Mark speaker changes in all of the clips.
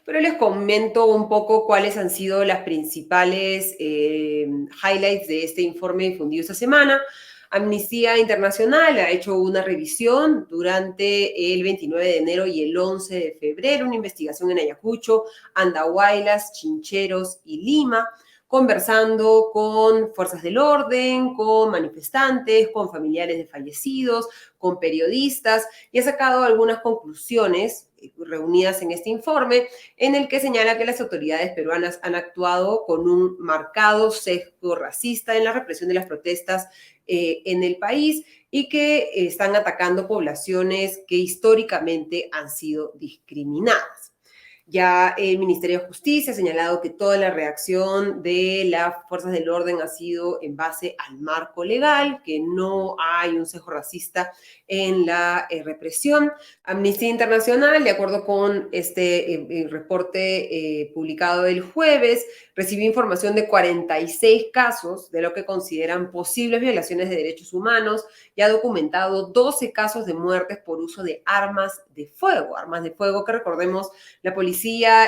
Speaker 1: pero les comento un poco cuáles han sido las principales highlights de este informe difundido esta semana. Amnistía Internacional ha hecho una revisión durante el 29 de enero y el 11 de febrero, una investigación en Ayacucho, Andahuaylas, Chincheros y Lima, conversando con fuerzas del orden, con manifestantes, con familiares de fallecidos, con periodistas, y ha sacado algunas conclusiones reunidas en este informe, en el que señala que las autoridades peruanas han actuado con un marcado sesgo racista en la represión de las protestas en el país y que están atacando poblaciones que históricamente han sido discriminadas. Ya el Ministerio de Justicia ha señalado que toda la reacción de las fuerzas del orden ha sido en base al marco legal, que no hay un sesgo racista en la represión. Amnistía Internacional, de acuerdo con este reporte publicado el jueves, recibió información de 46 casos de lo que consideran posibles violaciones de derechos humanos y ha documentado 12 casos de muertes por uso de armas de fuego que recordemos la policía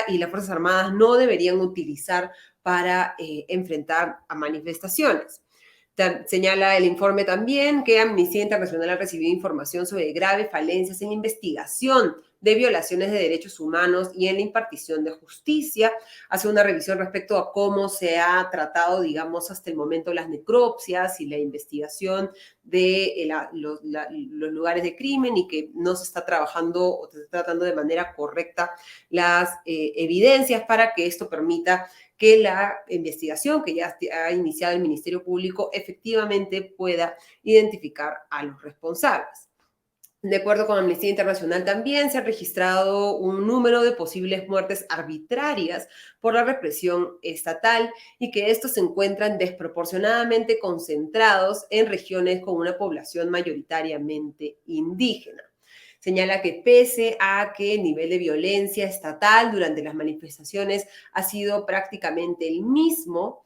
Speaker 1: y las Fuerzas Armadas no deberían utilizar para enfrentar a manifestaciones. Señala el informe también que Amnistía Internacional ha recibido información sobre graves falencias en investigación de violaciones de derechos humanos y en la impartición de justicia. Hace una revisión respecto a cómo se ha tratado, digamos, hasta el momento las necropsias y la investigación de los lugares de crimen y que no se está trabajando o se está tratando de manera correcta las evidencias para que esto permita que la investigación que ya ha iniciado el Ministerio Público efectivamente pueda identificar a los responsables. De acuerdo con Amnistía Internacional, también se ha registrado un número de posibles muertes arbitrarias por la represión estatal y que estos se encuentran desproporcionadamente concentrados en regiones con una población mayoritariamente indígena. Señala que pese a que el nivel de violencia estatal durante las manifestaciones ha sido prácticamente el mismo,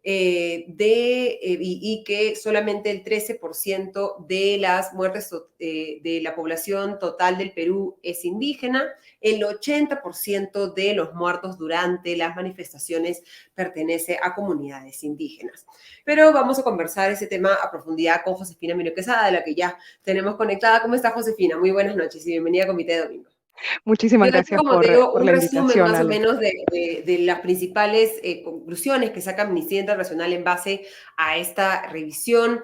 Speaker 1: y que solamente el 13% de las muertes de la población total del Perú es indígena, el 80% de los muertos durante las manifestaciones pertenece a comunidades indígenas. Pero vamos a conversar ese tema a profundidad con Josefina Mirio Quesada, de la que ya tenemos conectada. ¿Cómo está, Josefina? Muy buenas noches y bienvenida a Comité de Domingo.
Speaker 2: Muchísimas
Speaker 1: Yo tengo,
Speaker 2: gracias
Speaker 1: como te digo,
Speaker 2: por
Speaker 1: un
Speaker 2: la
Speaker 1: resumen
Speaker 2: invitación,
Speaker 1: más o
Speaker 2: Ale.
Speaker 1: menos de las principales conclusiones que saca Amnistía Internacional en base a esta revisión.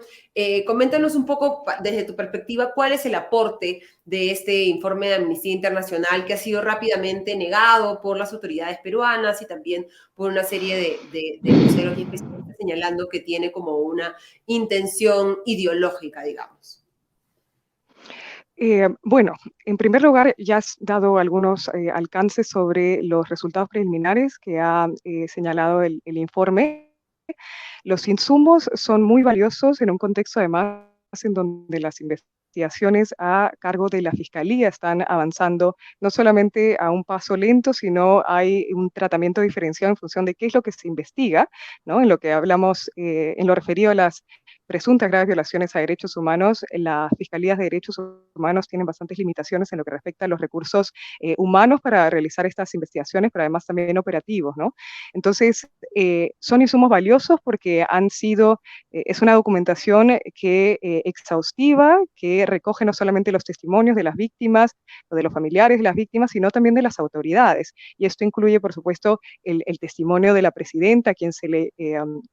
Speaker 1: Coméntanos un poco desde tu perspectiva cuál es el aporte de este informe de Amnistía Internacional que ha sido rápidamente negado por las autoridades peruanas y también por una serie de voceros y especialistas señalando que tiene como una intención ideológica, digamos.
Speaker 2: Bueno, en primer lugar, ya has dado algunos alcances sobre los resultados preliminares que ha señalado el informe. Los insumos son muy valiosos en un contexto además en donde las investigaciones a cargo de la Fiscalía están avanzando no solamente a un paso lento, sino hay un tratamiento diferenciado en función de qué es lo que se investiga, ¿no? En lo que hablamos, en lo referido a las presuntas graves violaciones a derechos humanos, las fiscalías de derechos humanos tienen bastantes limitaciones en lo que respecta a los recursos humanos para realizar estas investigaciones, pero además también operativos, ¿no? Entonces, son insumos valiosos porque han sido, es una documentación que exhaustiva, que recoge no solamente los testimonios de las víctimas o de los familiares de las víctimas, sino también de las autoridades. Y esto incluye, por supuesto, el testimonio de la presidenta, a quien se le,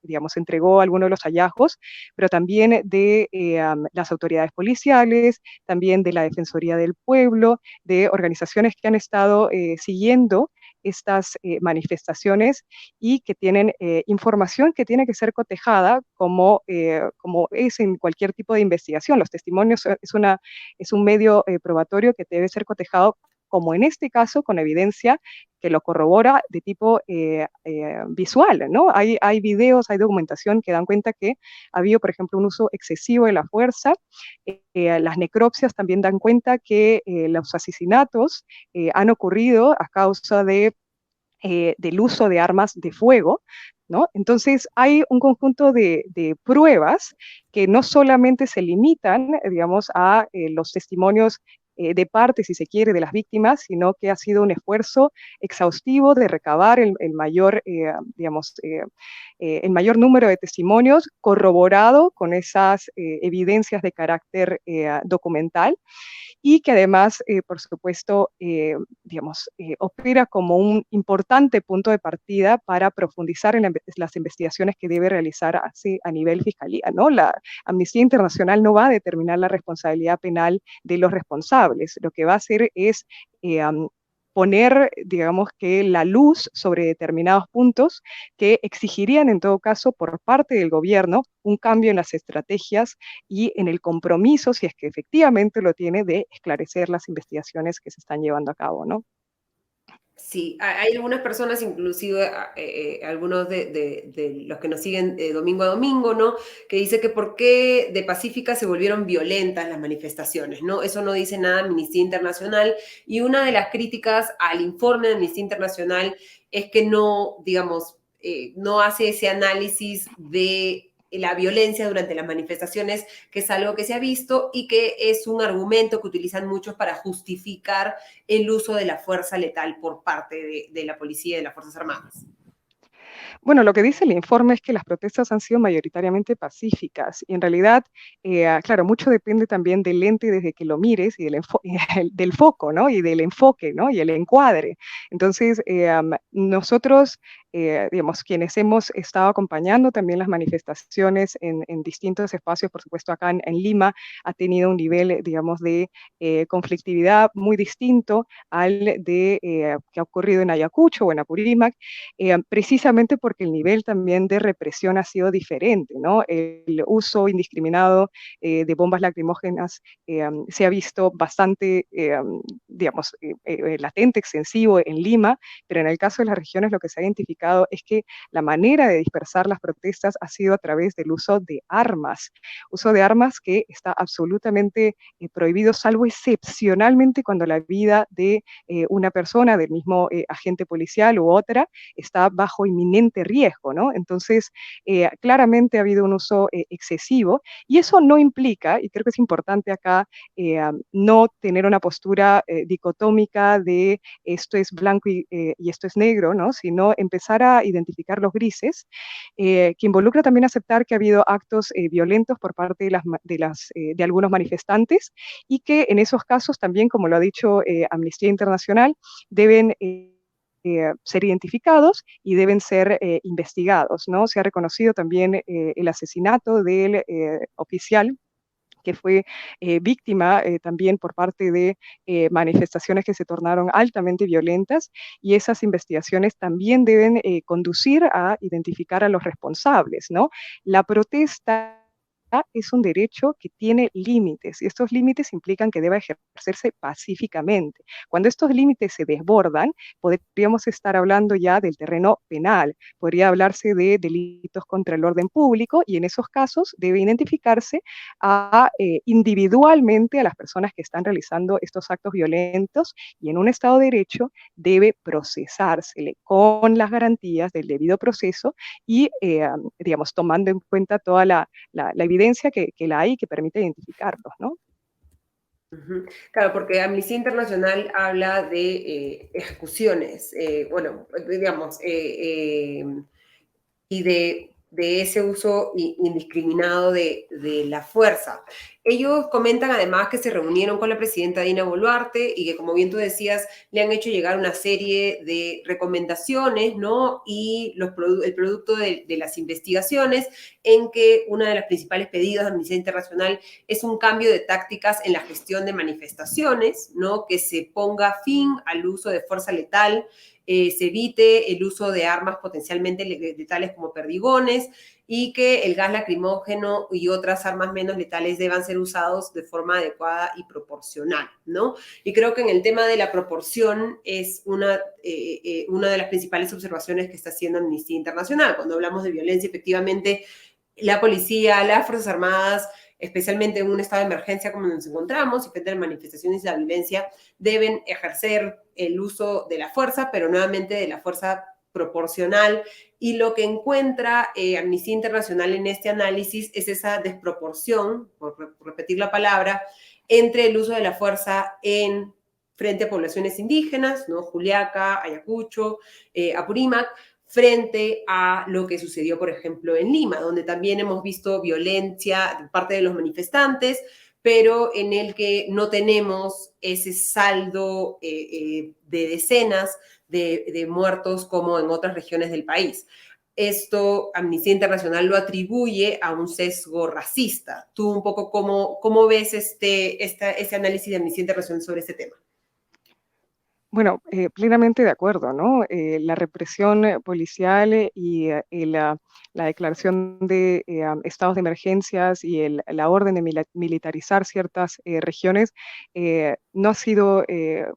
Speaker 2: digamos, entregó algunos de los hallazgos, pero también de las autoridades policiales, también de la Defensoría del Pueblo, de organizaciones que han estado siguiendo estas manifestaciones y que tienen información que tiene que ser cotejada como es en cualquier tipo de investigación. Los testimonios es un medio probatorio que debe ser cotejado como en este caso, con evidencia que lo corrobora de tipo visual, ¿no? Hay videos, hay documentación que dan cuenta que ha habido, por ejemplo, un uso excesivo de la fuerza. Las necropsias también dan cuenta que los asesinatos han ocurrido a causa del uso de armas de fuego, ¿no? Entonces hay un conjunto de pruebas que no solamente se limitan, digamos, a los testimonios de parte, si se quiere, de las víctimas, sino que ha sido un esfuerzo exhaustivo de recabar el mayor, digamos, el mayor número de testimonios corroborado con esas evidencias de carácter documental y que además, por supuesto, digamos, opera como un importante punto de partida para profundizar en las investigaciones que debe realizar a nivel fiscalía, ¿no? La Amnistía Internacional no va a determinar la responsabilidad penal de los responsables, lo que va a hacer es poner, digamos, que la luz sobre determinados puntos que exigirían en todo caso por parte del gobierno un cambio en las estrategias y en el compromiso, si es que efectivamente lo tiene, de esclarecer las investigaciones que se están llevando a cabo, ¿no?
Speaker 1: Sí, hay algunas personas, inclusive algunos de los que nos siguen domingo a domingo, ¿no? Que dice que por qué de pacíficas se volvieron violentas las manifestaciones, ¿no? Eso no dice nada Amnistía Internacional, y una de las críticas al informe de Amnistía Internacional es que no, digamos, no hace ese análisis de la violencia durante las manifestaciones, que es algo que se ha visto y que es un argumento que utilizan muchos para justificar el uso de la fuerza letal por parte de la policía y de las Fuerzas Armadas.
Speaker 2: Bueno, lo que dice el informe es que las protestas han sido mayoritariamente pacíficas y en realidad, claro, mucho depende también del lente desde que lo mires y del foco, ¿no? Y del enfoque, ¿no? Y el encuadre. Entonces, nosotros, digamos, quienes hemos estado acompañando también las manifestaciones en distintos espacios, por supuesto acá en Lima, ha tenido un nivel, digamos, de conflictividad muy distinto al de que ha ocurrido en Ayacucho o en Apurímac, precisamente porque el nivel también de represión ha sido diferente, ¿no? El uso indiscriminado de bombas lacrimógenas se ha visto bastante, digamos, latente, extensivo en Lima, pero en el caso de las regiones lo que se ha identificado es que la manera de dispersar las protestas ha sido a través del uso de armas que está absolutamente prohibido, salvo excepcionalmente cuando la vida de una persona, del mismo agente policial u otra, está bajo inminente riesgo, ¿no? Entonces, claramente ha habido un uso excesivo y eso no implica, y creo que es importante acá, no tener una postura dicotómica de esto es blanco y esto es negro, ¿no? Sino empezar a identificar los grises, que involucra también aceptar que ha habido actos violentos por parte de algunos manifestantes y que en esos casos también, como lo ha dicho Amnistía Internacional, deben ser identificados y deben ser investigados, ¿no? Se ha reconocido también el asesinato del oficial que fue víctima también por parte de manifestaciones que se tornaron altamente violentas y esas investigaciones también deben conducir a identificar a los responsables, ¿no? La protesta es un derecho que tiene límites y estos límites implican que deba ejercerse pacíficamente. Cuando estos límites se desbordan, podríamos estar hablando ya del terreno penal, podría hablarse de delitos contra el orden público y en esos casos debe identificarse individualmente a las personas que están realizando estos actos violentos y en un Estado de Derecho debe procesársele con las garantías del debido proceso y, digamos, tomando en cuenta toda la evidencia que la hay y que permite identificarlos, ¿no?
Speaker 1: Claro, porque Amnistía Internacional habla de ejecuciones, bueno, digamos, y de ese uso indiscriminado de la fuerza. Ellos comentan además que se reunieron con la presidenta Dina Boluarte y que, como bien tú decías, le han hecho llegar una serie de recomendaciones, ¿no? Y el producto de las investigaciones, en que una de las principales pedidos de Amnistía Internacional es un cambio de tácticas en la gestión de manifestaciones, ¿no? Que se ponga fin al uso de fuerza letal, se evite el uso de armas potencialmente letales como perdigones y que el gas lacrimógeno y otras armas menos letales deban ser usados de forma adecuada y proporcional, ¿no? Y creo que en el tema de la proporción es una de las principales observaciones que está haciendo Amnistía Internacional. Cuando hablamos de violencia, efectivamente, la policía, las Fuerzas Armadas, especialmente en un estado de emergencia como nos encontramos, y frente a las manifestaciones y la violencia, deben ejercer el uso de la fuerza, pero nuevamente de la fuerza proporcional. Y lo que encuentra Amnistía Internacional en este análisis es esa desproporción, por repetir la palabra, entre el uso de la fuerza en frente a poblaciones indígenas, ¿no? Juliaca, Ayacucho, Apurímac, frente a lo que sucedió, por ejemplo, en Lima, donde también hemos visto violencia de parte de los manifestantes, pero en el que no tenemos ese saldo de decenas de muertos como en otras regiones del país. Esto Amnistía Internacional lo atribuye a un sesgo racista. ¿Tú un poco cómo ves este análisis de Amnistía Internacional sobre este tema?
Speaker 2: Bueno, plenamente de acuerdo, ¿no? La represión policial la declaración de estados de emergencias y la orden de militarizar ciertas regiones no ha sido,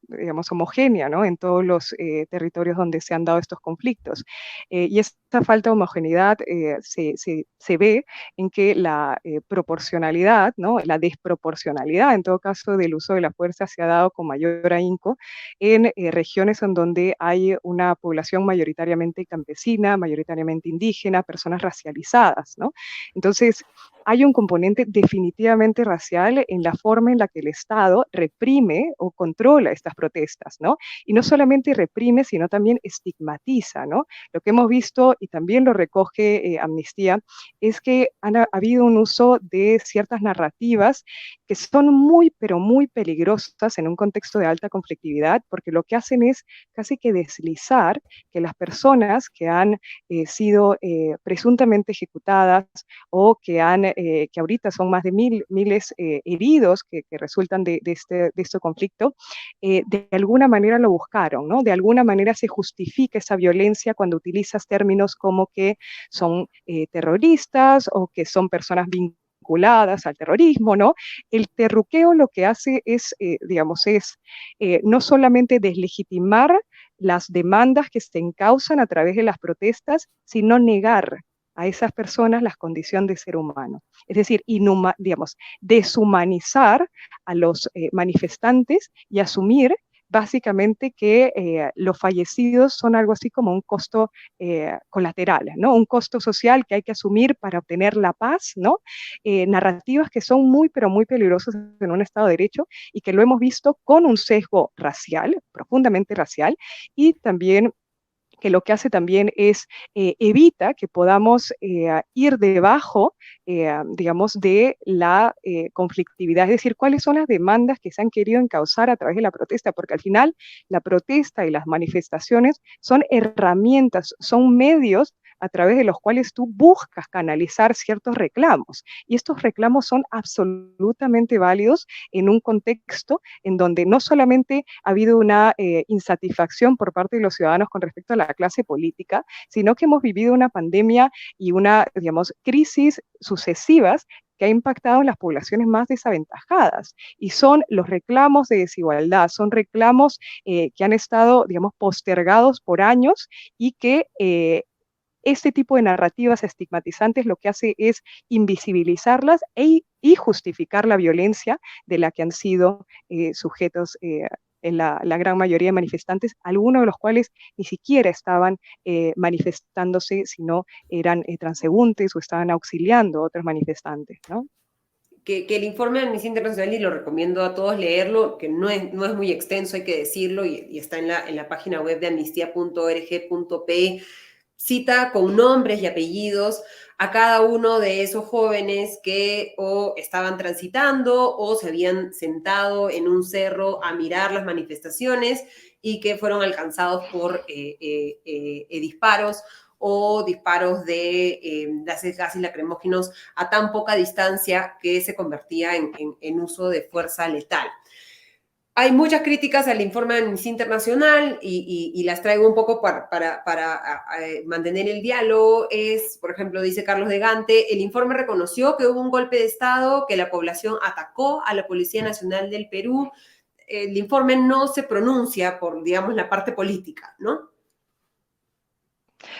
Speaker 2: digamos, homogénea, ¿no? En todos los territorios donde se han dado estos conflictos. Y esta falta de homogeneidad se ve en que la proporcionalidad, ¿no? La desproporcionalidad, en todo caso, del uso de la fuerza se ha dado con mayor ahínco en regiones en donde hay una población mayoritariamente campesina, mayoritariamente indígena, personas racializadas, ¿no? Entonces, hay un componente definitivamente racial en la forma en la que el Estado reprime o controla estas protestas, ¿no? Y no solamente reprime, sino también estigmatiza, ¿no? Lo que hemos visto, y también lo recoge Amnistía, es que ha habido un uso de ciertas narrativas que son muy, pero muy peligrosas en un contexto de alta conflictividad, porque lo que hacen es casi que deslizar que las personas que han sido presuntamente ejecutadas o que ahorita son más de miles heridos que resultan de este conflicto, de alguna manera lo buscaron, ¿no? De alguna manera se justifica esa violencia cuando utilizas términos como que son terroristas o que son personas vinculadas al terrorismo, ¿no? El terruqueo lo que hace es, digamos, no solamente deslegitimar las demandas que se encausan a través de las protestas, sino negar a esas personas la condición de ser humano. Es decir, digamos, deshumanizar a los manifestantes y asumir básicamente que los fallecidos son algo así como un costo colateral, ¿no? Un costo social que hay que asumir para obtener la paz, ¿no? Narrativas que son muy, pero muy peligrosas en un Estado de Derecho y que lo hemos visto con un sesgo racial, profundamente racial, y también que lo que hace también es evita que podamos ir debajo, digamos, de la conflictividad, es decir, cuáles son las demandas que se han querido encauzar a través de la protesta, porque al final la protesta y las manifestaciones son herramientas, son medios a través de los cuales tú buscas canalizar ciertos reclamos. Y estos reclamos son absolutamente válidos en un contexto en donde no solamente ha habido una insatisfacción por parte de los ciudadanos con respecto a la clase política, sino que hemos vivido una pandemia y una, digamos, crisis sucesivas que ha impactado en las poblaciones más desaventajadas. Y son los reclamos de desigualdad, son reclamos que han estado, digamos, postergados por años y que este tipo de narrativas estigmatizantes lo que hace es invisibilizarlas y justificar la violencia de la que han sido sujetos en la gran mayoría de manifestantes, algunos de los cuales ni siquiera estaban manifestándose, sino eran transeúntes o estaban auxiliando a otros manifestantes, ¿no?
Speaker 1: Que el informe de Amnistía Internacional, y lo recomiendo a todos leerlo, que no es muy extenso, hay que decirlo, y está en la página web de amnistía.org.pe, cita con nombres y apellidos a cada uno de esos jóvenes que o estaban transitando o se habían sentado en un cerro a mirar las manifestaciones y que fueron alcanzados por disparos o disparos de gases lacrimógenos a tan poca distancia que se convertía en uso de fuerza letal. Hay muchas críticas al informe de Amnistía Internacional y las traigo un poco para mantener el diálogo. Por ejemplo, dice Carlos de Gante, el informe reconoció que hubo un golpe de Estado, que la población atacó a la Policía Nacional del Perú. El informe no se pronuncia por, digamos, la parte política, ¿no?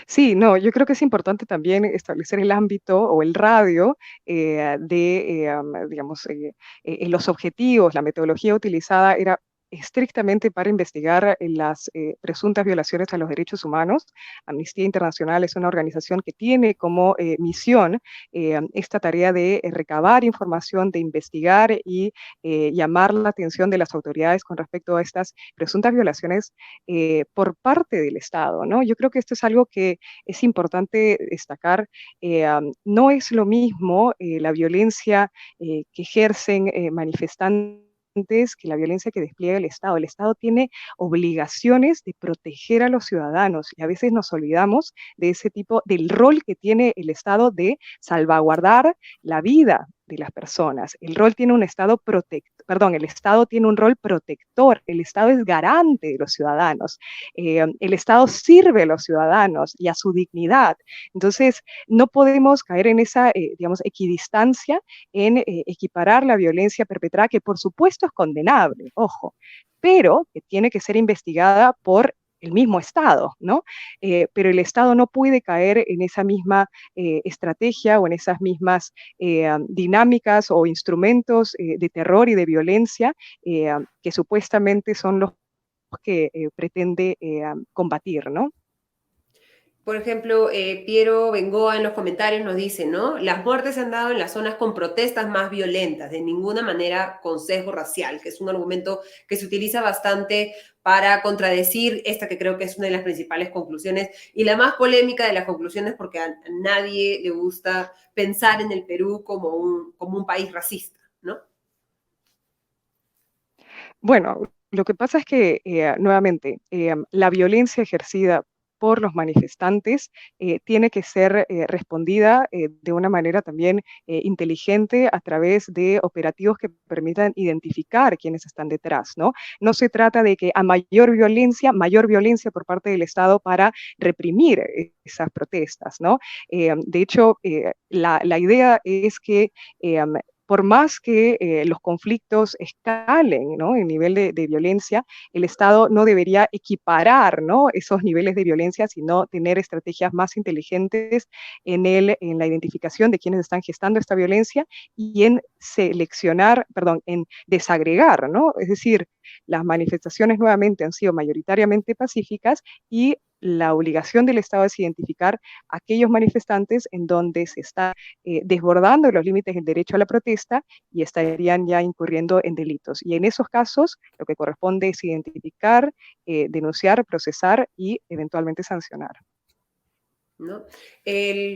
Speaker 2: Sí, no, yo creo que es importante también establecer el ámbito o el radio digamos, los objetivos, la metodología utilizada era estrictamente para investigar las presuntas violaciones a los derechos humanos. Amnistía Internacional es una organización que tiene como misión esta tarea de recabar información, de investigar y llamar la atención de las autoridades con respecto a estas presuntas violaciones por parte del Estado, ¿no? Yo creo que esto es algo que es importante destacar. No es lo mismo la violencia que ejercen manifestantes que la violencia que despliega el Estado. El Estado tiene obligaciones de proteger a los ciudadanos y a veces nos olvidamos de ese tipo, del rol que tiene el Estado de salvaguardar la vida de las personas. El rol tiene un Estado el Estado tiene un rol protector, el Estado es garante de los ciudadanos, el Estado sirve a los ciudadanos y a su dignidad. Entonces, no podemos caer en esa, digamos, equidistancia en equiparar la violencia perpetrada, que por supuesto es condenable, ojo, pero que tiene que ser investigada por el mismo Estado, ¿no? Pero el Estado no puede caer en esa misma estrategia o en esas mismas dinámicas o instrumentos de terror y de violencia que supuestamente son los que pretende combatir, ¿no?
Speaker 1: Por ejemplo, Piero Bengoa en los comentarios nos dice, ¿no? Las muertes se han dado en las zonas con protestas más violentas, de ninguna manera con sesgo racial, que es un argumento que se utiliza bastante para contradecir esta que creo que es una de las principales conclusiones y la más polémica de las conclusiones, porque a nadie le gusta pensar en el Perú como un país racista, ¿no?
Speaker 2: Bueno, lo que pasa es que, nuevamente, la violencia ejercida por los manifestantes tiene que ser respondida de una manera también inteligente a través de operativos que permitan identificar quiénes están detrás, ¿no? No se trata de que a mayor violencia por parte del Estado para reprimir esas protestas, ¿no? De hecho, la idea es que por más que los conflictos escalen, ¿no? En nivel de violencia, el Estado no debería equiparar, ¿no? Esos niveles de violencia, sino tener estrategias más inteligentes en la identificación de quienes están gestando esta violencia y en en desagregar, ¿no? Es decir, las manifestaciones nuevamente han sido mayoritariamente pacíficas y la obligación del Estado es identificar aquellos manifestantes en donde se está desbordando los límites del derecho a la protesta y estarían ya incurriendo en delitos. Y en esos casos lo que corresponde es identificar, denunciar, procesar y eventualmente sancionar.
Speaker 1: ¿No?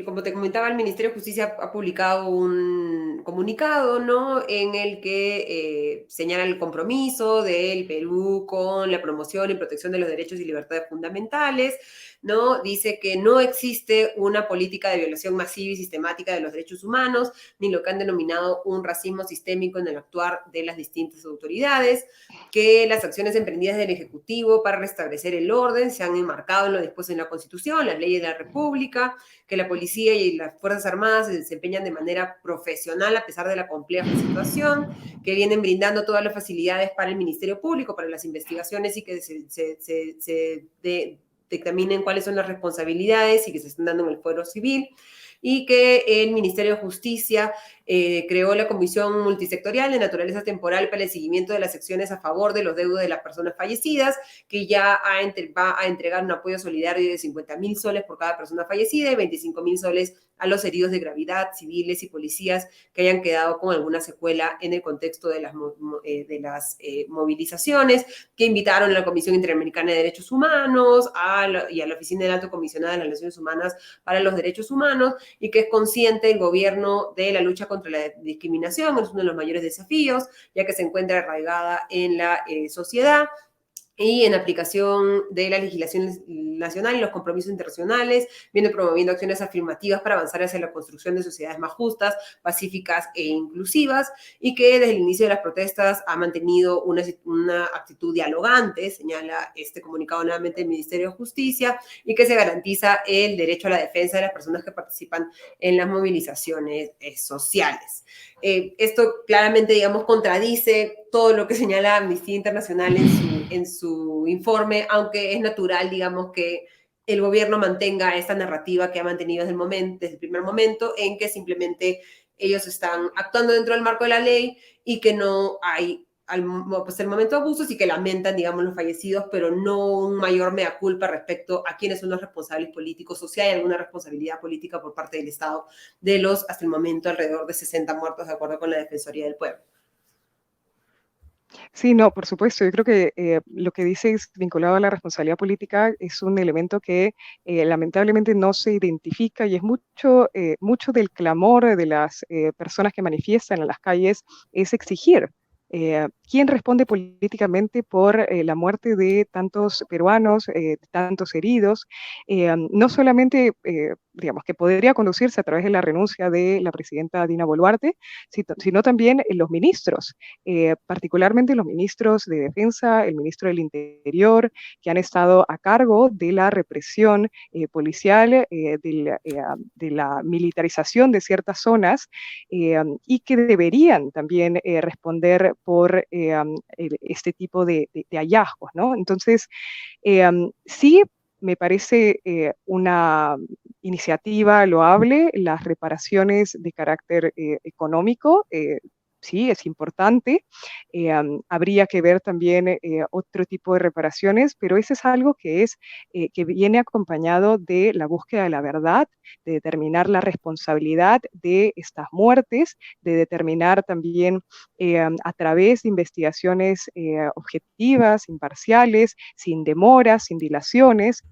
Speaker 1: Como te comentaba, el Ministerio de Justicia ha publicado un comunicado, ¿no? En el que señala el compromiso del Perú con la promoción y protección de los derechos y libertades fundamentales, ¿no? Dice que no existe una política de violación masiva y sistemática de los derechos humanos, ni lo que han denominado un racismo sistémico en el actuar de las distintas autoridades, que las acciones emprendidas del Ejecutivo para restablecer el orden se han enmarcado en lo dispuesto en la Constitución, las leyes de la República, que la policía y las Fuerzas Armadas se desempeñan de manera profesional a pesar de la compleja situación, que vienen brindando todas las facilidades para el Ministerio Público, para las investigaciones y que dictaminen cuáles son las responsabilidades y que se están dando en el fuero civil, y que el Ministerio de Justicia creó la Comisión Multisectorial de Naturaleza Temporal para el seguimiento de las acciones a favor de los deudos de las personas fallecidas, que ya va a entregar un apoyo solidario de 50.000 soles por cada persona fallecida y 25.000 soles a los heridos de gravedad, civiles y policías que hayan quedado con alguna secuela en el contexto de las movilizaciones, que invitaron a la Comisión Interamericana de Derechos Humanos y a la Oficina del Alto Comisionado de las Naciones Unidas para los Derechos Humanos, y que es consciente el gobierno de la lucha contra la discriminación, es uno de los mayores desafíos, ya que se encuentra arraigada en la sociedad y en aplicación de la legislación nacional y los compromisos internacionales, viene promoviendo acciones afirmativas para avanzar hacia la construcción de sociedades más justas, pacíficas e inclusivas, y que desde el inicio de las protestas ha mantenido una actitud dialogante, señala este comunicado nuevamente del Ministerio de Justicia, y que se garantiza el derecho a la defensa de las personas que participan en las movilizaciones sociales. Esto claramente, digamos, contradice todo lo que señala Amnistía Internacional en su informe, aunque es natural, digamos, que el gobierno mantenga esta narrativa que ha mantenido desde el primer momento, en que simplemente ellos están actuando dentro del marco de la ley y que no hay pues el momento de abusos y que lamentan, digamos, los fallecidos, pero no un mayor mea culpa respecto a quiénes son los responsables políticos o si hay alguna responsabilidad política por parte del Estado de los, hasta el momento, alrededor de 60 muertos, de acuerdo con la Defensoría del Pueblo.
Speaker 2: Sí, no, por supuesto. Yo creo que lo que dices vinculado a la responsabilidad política es un elemento que lamentablemente no se identifica y es mucho del clamor de las personas que manifiestan en las calles es exigir. ¿Quién responde políticamente por la muerte de tantos peruanos, de tantos heridos? No solamente, digamos, que podría conducirse a través de la renuncia de la presidenta Dina Boluarte, sino también los ministros, particularmente los ministros de Defensa, el ministro del Interior, que han estado a cargo de la represión policial, de la militarización de ciertas zonas y que deberían también responder por este tipo de hallazgos, ¿no? Entonces, sí me parece una iniciativa loable, las reparaciones de carácter económico, sí, es importante. Habría que ver también otro tipo de reparaciones, pero eso es algo que viene acompañado de la búsqueda de la verdad, de determinar la responsabilidad de estas muertes, de determinar también a través de investigaciones objetivas, imparciales, sin demoras, sin dilaciones,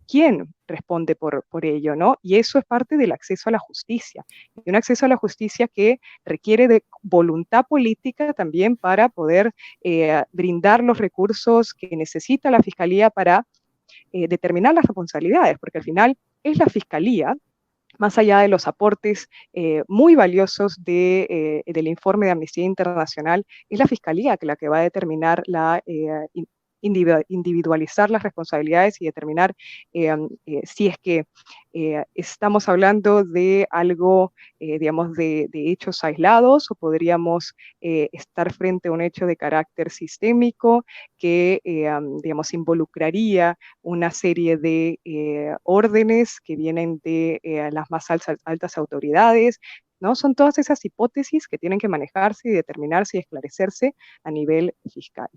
Speaker 2: quién responde por ello, ¿no? Y eso es parte del acceso a la justicia, y un acceso a la justicia que requiere de voluntad política también para poder brindar los recursos que necesita la Fiscalía para determinar las responsabilidades, porque al final es la Fiscalía, más allá de los aportes muy valiosos del informe de Amnistía Internacional, es la Fiscalía la que va a determinar individualizar las responsabilidades y determinar si es que estamos hablando de algo, digamos, de hechos aislados o podríamos estar frente a un hecho de carácter sistémico que, digamos, involucraría una serie de órdenes que vienen de las más altas autoridades, ¿no? Son todas esas hipótesis que tienen que manejarse y determinarse y esclarecerse a nivel fiscal.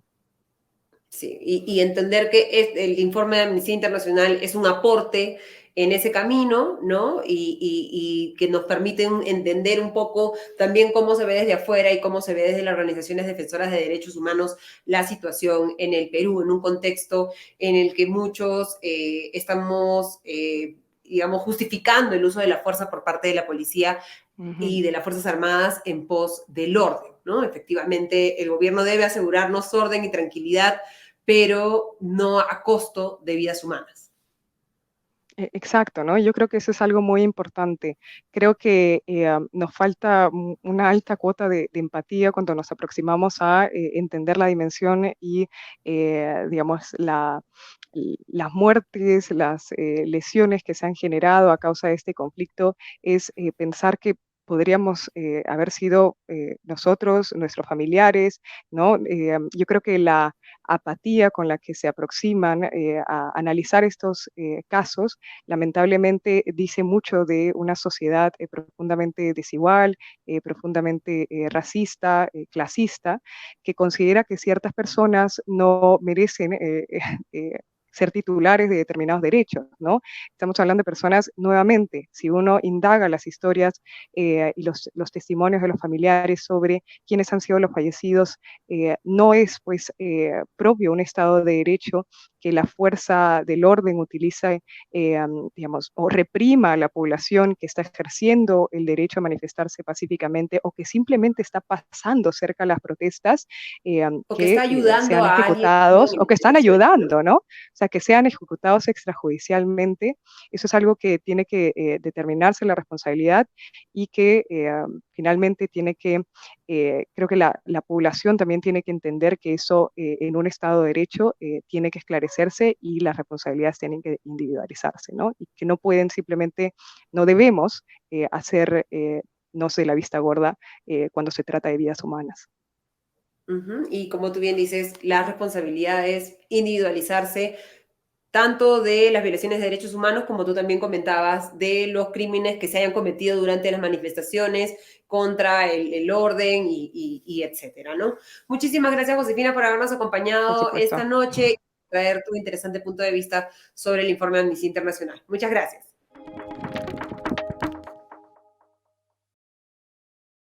Speaker 1: Sí, y entender que el informe de Amnistía Internacional es un aporte en ese camino, ¿no? Y que nos permite entender un poco también cómo se ve desde afuera y cómo se ve desde las organizaciones defensoras de derechos humanos la situación en el Perú, en un contexto en el que muchos estamos, digamos, justificando el uso de la fuerza por parte de la policía y de las Fuerzas Armadas en pos del orden, ¿no? Efectivamente, el gobierno debe asegurarnos orden y tranquilidad, pero no a costo de vidas humanas.
Speaker 2: Exacto, ¿no? Yo creo que eso es algo muy importante. Creo que nos falta una alta cuota de empatía cuando nos aproximamos a entender la dimensión y, digamos, las muertes, las lesiones que se han generado a causa de este conflicto, es pensar que podríamos haber sido nosotros, nuestros familiares, ¿no? Yo creo que la apatía con la que se aproximan a analizar estos casos lamentablemente dice mucho de una sociedad profundamente desigual, profundamente racista, clasista, que considera que ciertas personas no merecen ser titulares de determinados derechos, ¿no? Estamos hablando de personas, nuevamente, si uno indaga las historias y los testimonios de los familiares sobre quiénes han sido los fallecidos, no es pues propio un Estado de Derecho que la fuerza del orden utilice digamos, o reprima a la población que está ejerciendo el derecho a manifestarse pacíficamente o que simplemente está pasando cerca de las protestas,
Speaker 1: O que está
Speaker 2: que
Speaker 1: ayudando
Speaker 2: sean
Speaker 1: a alguien en una
Speaker 2: ejecutados o que están
Speaker 1: manifestación, ¿no?
Speaker 2: ayudando, ¿no? O sea, que sean ejecutados extrajudicialmente. Eso es algo que tiene que determinarse la responsabilidad y que finalmente tiene que, creo que la población también tiene que entender que eso en un Estado de Derecho tiene que esclarecerse y las responsabilidades tienen que individualizarse, ¿no? Y que no pueden simplemente, no debemos hacer, no sé, la vista gorda cuando se trata de vidas humanas.
Speaker 1: Y como tú bien dices, las responsabilidades, individualizarse, tanto de las violaciones de derechos humanos, como tú también comentabas, de los crímenes que se hayan cometido durante las manifestaciones contra el orden y etcétera, ¿no? Muchísimas gracias, Josefina, por habernos
Speaker 2: Por
Speaker 1: acompañado esta
Speaker 2: supuesto.
Speaker 1: noche y traer tu interesante punto de vista sobre el informe de Amnistía Internacional. Muchas gracias.